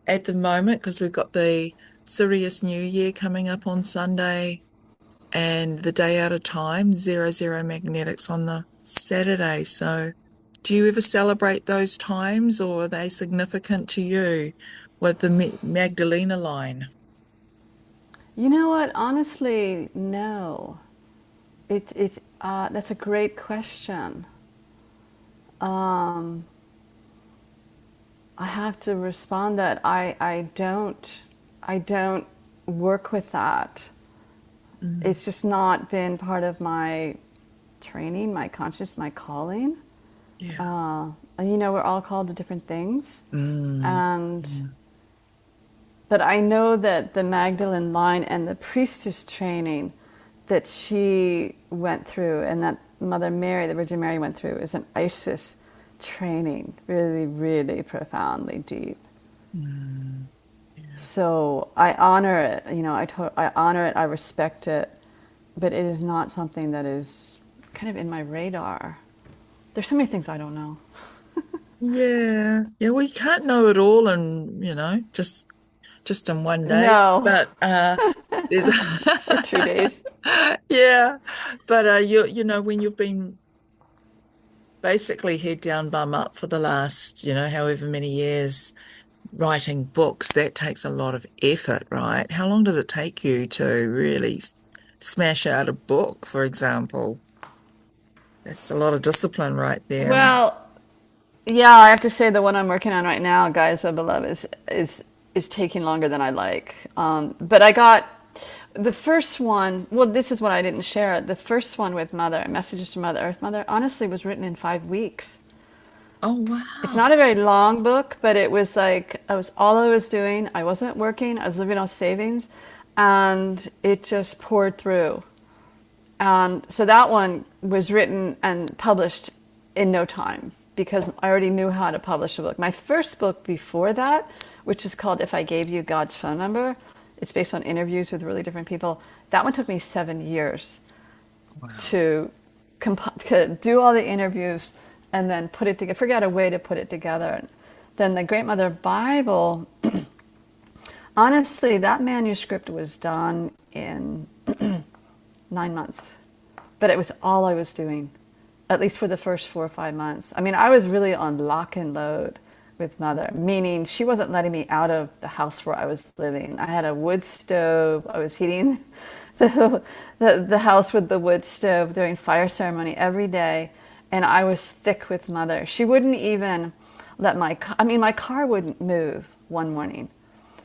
at the moment? Because we've got the Sirius New Year coming up on Sunday and the day out of time, 00 magnetics on the Saturday. So do you ever celebrate those times or are they significant to you with the Magdalena line? You know what? Honestly, no. It's that's a great question. Um, I have to respond that I don't work with that. Mm, It's just not been part of my training, my conscious, my calling. yeah. And we're all called to different things, Mm, and yeah. but I know that the Magdalene line and the priestess training that she went through, and that Mother Mary, the Virgin Mary, went through, is an Isis training, really, really profoundly deep. Mm, yeah. So I honor it. I honor it. I respect it, but it is not something that is kind of in my radar. There's so many things I don't know. Yeah. Yeah, we can't know it all and, just in one day. No, But there's or 2 days. yeah. But when you've been basically head down, bum up for the last, however many years writing books, that takes a lot of effort, right? How long does it take you to really smash out a book, for example? That's a lot of discipline right there. Well, yeah, I have to say the one I'm working on right now, Guys of Love, is taking longer than I like. But I got the first one. Well, this is what I didn't share. The first one with Mother, Messages to Mother Earth Mother, honestly was written in 5 weeks. Oh, It's wow. not a very long book, but it was like I was all I was doing. I wasn't working. I was living on savings, and it just poured through. And so that one was written and published in no time because I already knew how to publish a book. My first book before that, which is called If I Gave You God's Phone Number, it's based on interviews with really different people. That one took me 7 years Wow. to do all the interviews and then put it together, figure out a way to put it together. Then the Great Mother Bible, honestly, that manuscript was done in 9 months. But it was all I was doing, at least for the first 4 or 5 months. I mean, I was really on lock and load with Mother, meaning she wasn't letting me out of the house where I was living. I had a wood stove. I was heating the house with the wood stove during fire ceremony every day. And I was thick with Mother. She wouldn't even let my car wouldn't move one morning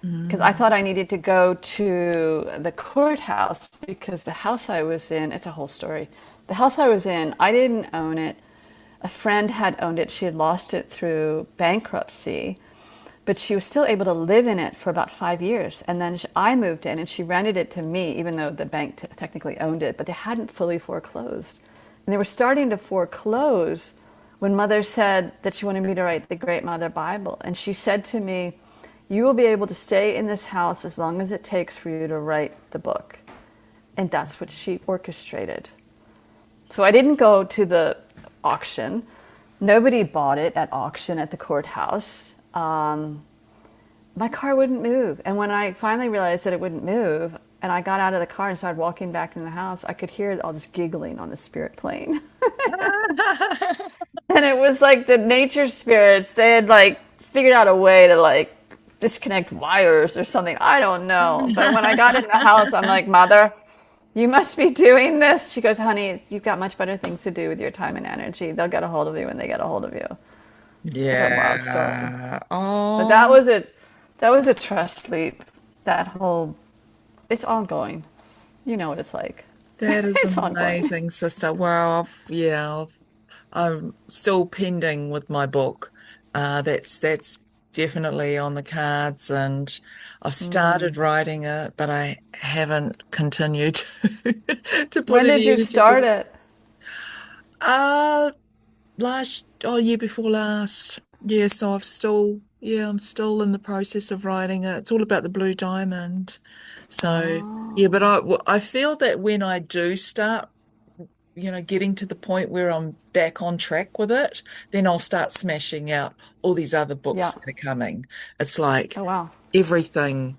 because I thought I needed to go to the courthouse because the house I was in, it's a whole story. The house I was in, I didn't own it. A friend had owned it. She had lost it through bankruptcy, but she was still able to live in it for about 5 years. And then I moved in and she rented it to me, even though the bank technically owned it, but they hadn't fully foreclosed. And they were starting to foreclose when Mother said that she wanted me to write the Great Mother Bible. And she said to me, you will be able to stay in this house as long as it takes for you to write the book. And that's what she orchestrated. So I didn't go to the auction. Nobody bought it at auction at the courthouse. My car wouldn't move. And when I finally realized that it wouldn't move, and I got out of the car and started walking back in the house, I could hear all this giggling on the spirit plane. And it was like the nature spirits, they had like figured out a way to like disconnect wires or something. I don't know. But when I got in the house, I'm like, Mother, you must be doing this. She goes, honey, you've got much better things to do with your time and energy. They'll get a hold of you when they get a hold of you. It's a wild story. Yeah. But Oh, that was a trust leap. That whole, it's ongoing. You know what it's like. that is It's ongoing. amazing, sister. Well, I'm still pending with my book. That's definitely on the cards, and I've started writing it, but I haven't continued to put When any did you energy to start it. it? Uh, year before last. Yeah, so I'm still in the process of writing it. It's all about the blue diamond. So, yeah, but Oh, I feel that when I do start, getting to the point where I'm back on track with it, then I'll start smashing out all these other books yeah. that are coming. It's like Oh, wow. everything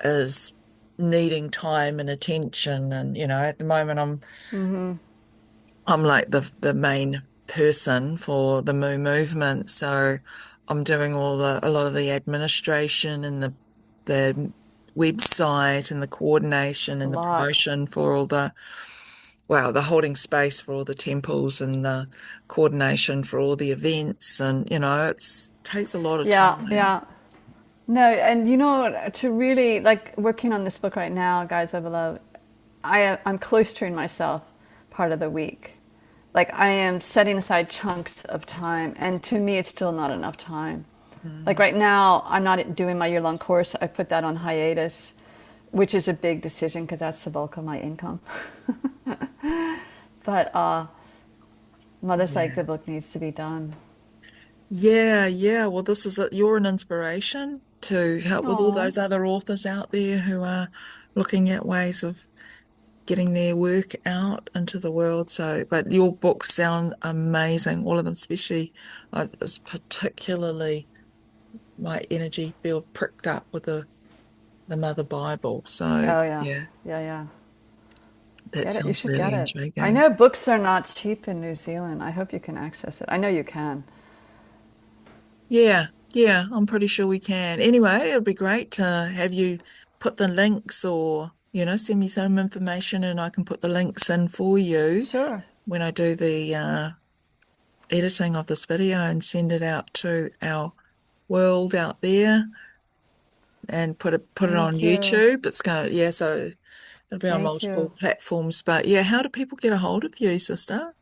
is needing time and attention. And, at the moment I'm like the main person for the Moo movement, so I'm doing a lot of the administration and the website and the coordination A and the lot. promotion for the holding space for all the temples and the coordination for all the events, and it's takes a lot of Yeah, time. yeah. No, and to really like working on this book right now, Guys of Love, I'm cloistering myself part of the week. Like I am setting aside chunks of time, and to me, it's still not enough time. Like Mm. right now, I'm not doing my year-long course. I put that on hiatus, which is a big decision because that's the bulk of my income. But Mother's like, Yeah. the book needs to be done. Yeah, yeah. Well, this is it. You're an inspiration to help with all Oh, those other authors out there who are looking at ways of getting their work out into the world. So, but your books sound amazing, all of them, especially it's particularly my energy field pricked up with the Mother Bible. So, oh yeah, yeah, yeah, yeah. that Get it. You sounds should really get it. I intriguing. know books are not cheap in New Zealand. I hope you can access it. I know you can. Yeah, yeah, I'm pretty sure we can. Anyway, it'd be great to have you put the links or, send me some information and I can put the links in for you Sure. when I do the editing of this video and send it out to our world out there and put it on Thank you. YouTube. It's gonna yeah, so it'll be on Thank you. multiple platforms. But yeah, how do people get a hold of you, sister?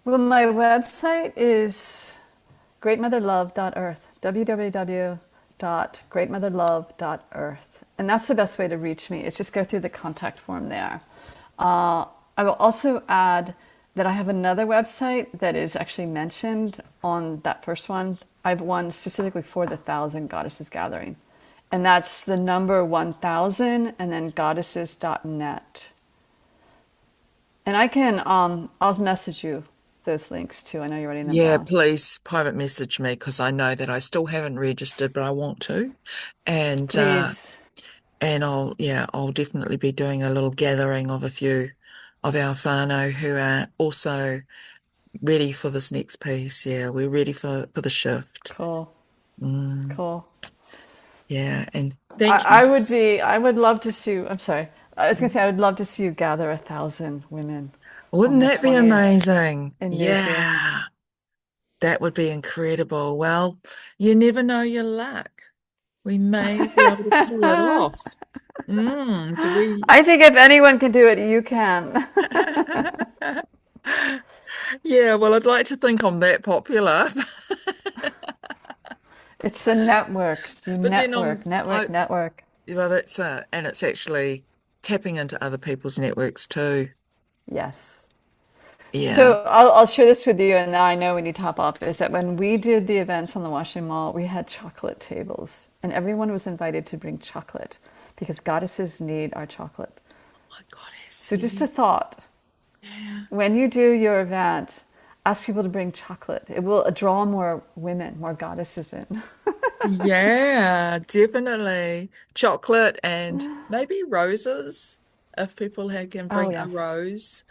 Well, my website is greatmotherlove.earth, www.greatmotherlove.earth. And that's the best way to reach me, is just go through the contact form there. I will also add that I have another website that is actually mentioned on that first one. I have one specifically for the Thousand Goddesses Gathering. And that's the number 1000 and then goddesses.net. And I can, I'll message you those links too. I know you're writing them Yeah, down. please private message me because I know that I still haven't registered, but I want to. And Please. I'll definitely be doing a little gathering of a few of our whānau who are also ready for this next piece. Yeah, we're ready for the shift. Cool. Mm, Cool. yeah, and I, thank you. I would be, I would love to see, I'm sorry. I was going to say, I would love to see you gather 1,000 women on Wouldn't the that be 20th amazing? in New Zealand. Yeah, that would be incredible. Well, you never know your luck. We may be able to pull it off. Do we? I think if anyone can do it, you can. Yeah, well, I'd like to think I'm that popular. It's the networks. You But then network, network, network. well, that's it. And it's actually tapping into other people's networks too. Yes. Yeah. So I'll share this with you, and now I know we need to hop off. Is that when we did the events on the Washington Mall, we had chocolate tables, and everyone was invited to bring chocolate because goddesses need our chocolate. Oh my goddess. So just a thought: Yeah. when you do your event, ask people to bring chocolate. It will draw more women, more goddesses in. Yeah, definitely. Chocolate and maybe roses if people can Oh bring a yes, rose.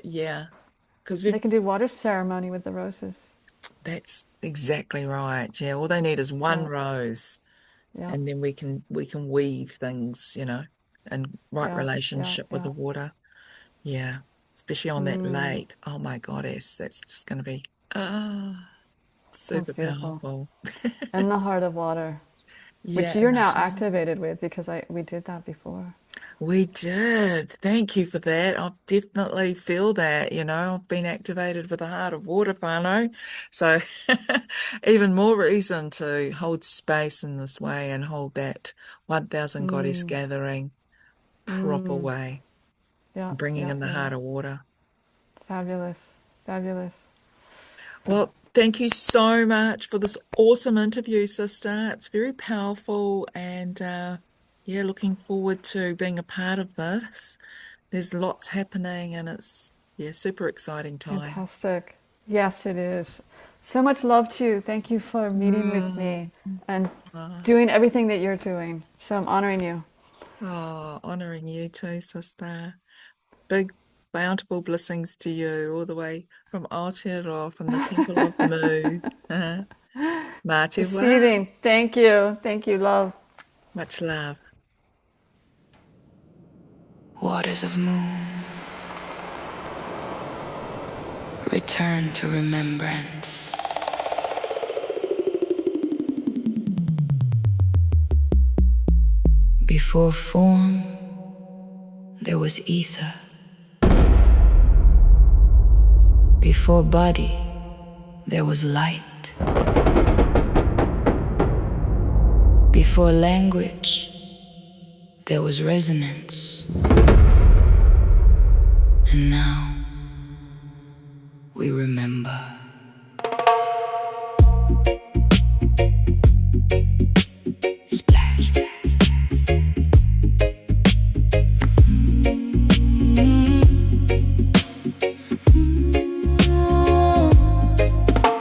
Yeah, because they we've can do water ceremony with the roses. that's exactly right. Yeah, all they need is one Yeah, rose. yeah, And then we can weave things, in right yeah, yeah, relationship with the yeah. water. Yeah, especially on that lake. Oh my goddess, that's just going to be Sounds super beautiful. powerful. In the heart of water, Yeah, which you're now activated with because we did that before. we did. Thank you for that. I definitely feel that, I've been activated with the heart of water, whānau. So even more reason to hold space in this way and hold that 1,000 goddess gathering proper way. Yeah, Bringing yeah, in the yeah. heart of water. Fabulous, fabulous. Well, thank you so much for this awesome interview, sister. It's very powerful and yeah, looking forward to being a part of this. There's lots happening and it's super exciting time. Fantastic. Yes, it is. So much love to you. Thank you for meeting with Mm. me and Oh, doing everything that you're doing. So I'm honoring you. honoring you too, sister. Big bountiful blessings to you all the way from Aotearoa, from the Temple of Mu. Mā te wā. Receiving. Thank you. Thank you, love. Much love. Waters of moon, return to remembrance. Before form, there was ether. Before body, there was light. Before language, there was resonance. And now, we remember. Splash.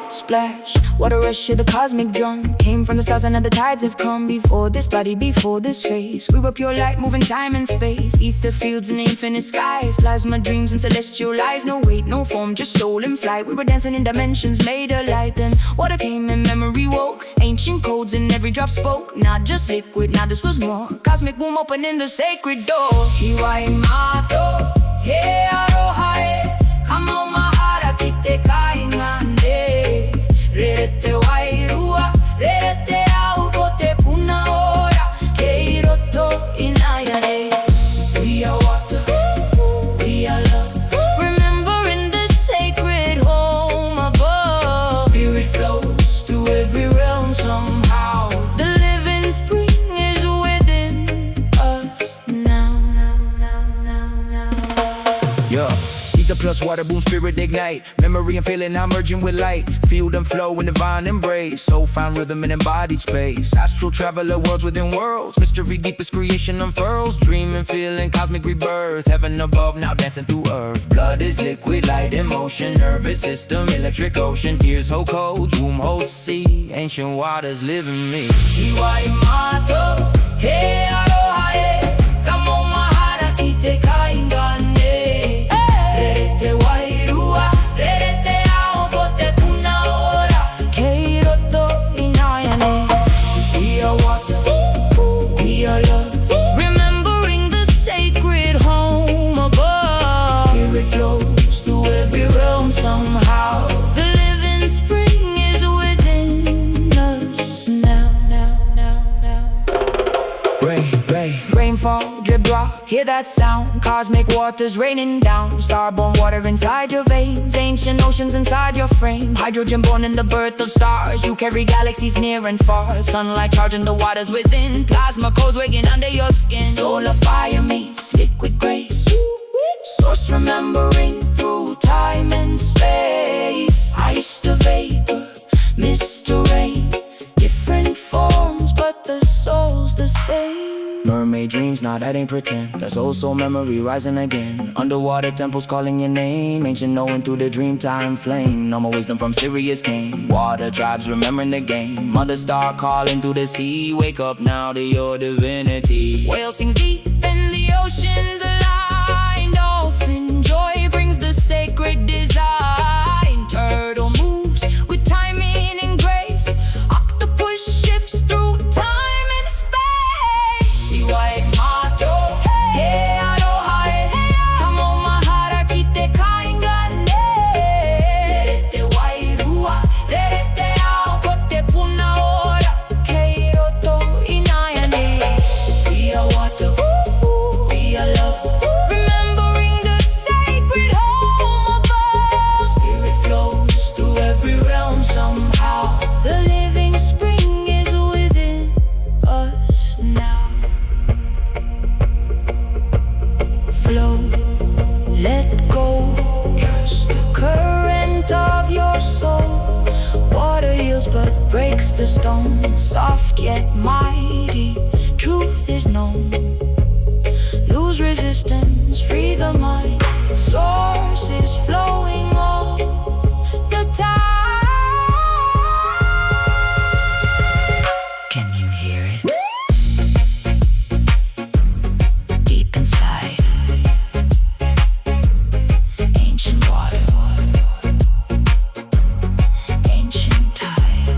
Splash, what a rush of the cosmic drum. Came from the stars and the tides have come. Before this body, before this face, we were pure light moving time and space. Ether fields and infinite skies. Plasma dreams and celestial lies. No weight, no form, just soul in flight. We were dancing in dimensions made of light. Then water came and memory woke. Ancient codes and every drop spoke. Not just liquid, now this was more. Cosmic womb opening the sacred door. Hiwai mato, he aroha e. Kama umahara kite kaingane. Rete wairua, rete au bote puna ora. Keiroto inayane. We are water, we are love. Remembering the sacred home above. Spirit flows through every realm somehow. The living spring is within us now. Yeah, ether water, boom, spirit ignite. Memory and feeling now merging with light. Feel them flow in divine embrace. Soul found rhythm in embodied space. Astral traveler, worlds within worlds. Mystery deepest creation unfurls. Dreaming, feeling cosmic rebirth. Heaven above, now dancing through earth. Blood is liquid, light in motion. Nervous system, electric ocean. Tears hold cold, womb holds sea. Ancient waters live in me. Iwai mato, he aroha e. Kamo mahara ite kaingane. Rerete wairua, rerete ao pote puna ora. Keiroto inayane. We are water, we are love. Remembering the sacred home above. Spirit flows through every realm somehow. The living spring is within us now. Rainfall, drip drop, hear that sound. Cosmic waters raining down. Starborn water inside your veins. Ancient oceans inside your frame. Hydrogen born in the birth of stars. You carry galaxies near and far. Sunlight charging the waters within. Plasma codes waking under your skin. Solar fire meets liquid grace. Source remembering through time and space. Ice to vapor, mist to rain. Different forms but the soul's the same. Mermaid dreams, nah, that ain't pretend. That's old soul memory rising again. Underwater temples calling your name. Ancient knowing through the dreamtime flame. No more wisdom from Sirius came. Water tribes remembering the game. Mother star calling through the sea. Wake up now to your divinity. Whale sings deep in the oceans aligned. Dolphin joy brings the sacred design. Turtle moves with timing and grace. Octopus shifts through time and space. Iwai mato, he aroha e. Kamo mahara kite kaingane. Rerete wairua, rerete ao pote puna ora. Keiroto inayane. We are water, we are love. Remembering the sacred home above. Spirit flows through every realm somehow. The living spring is within us now. Flow, let go. Trust the current of your soul. Water heals but breaks the stone. Soft yet mighty, truth is known. Lose resistance, free the mind. Source is flowing all the time. Can you hear it? Deep inside. Ancient water, ancient tide.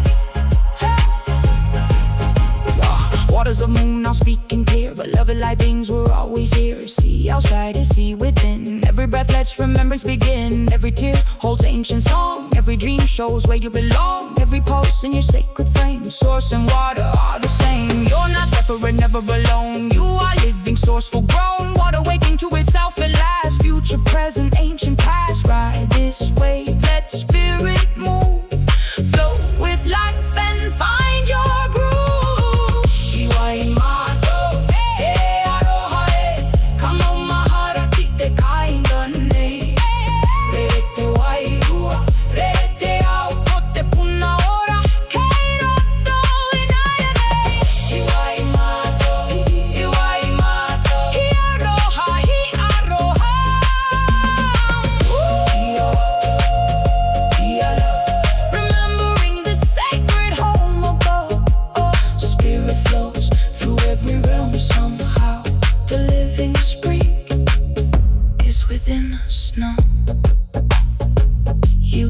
Waters of moon now speaking clear. Beloved light beings were always here. See outside is see within. Every breath lets remembrance begin. Every tear holds ancient song. Every dream shows where you belong. Every pulse in your sacred frame. Source and water are the same. You're not separate, never alone. You are living, source full grown. Water waking to itself at last. Future, present, ancient, past. Ride this wave, let spirit move. Flow with life and find your groove. Iwai mato, he aroha e. Kamo mahara kite kaingane. Rerete wairua, rerete ao pote puna ora. Keiroto inayane. Iwai mato, hi aroha, hi aroha. Hi water, hi love. Remembering the sacred home above. Spirit flows through every realm somehow. The living spring is within us now. You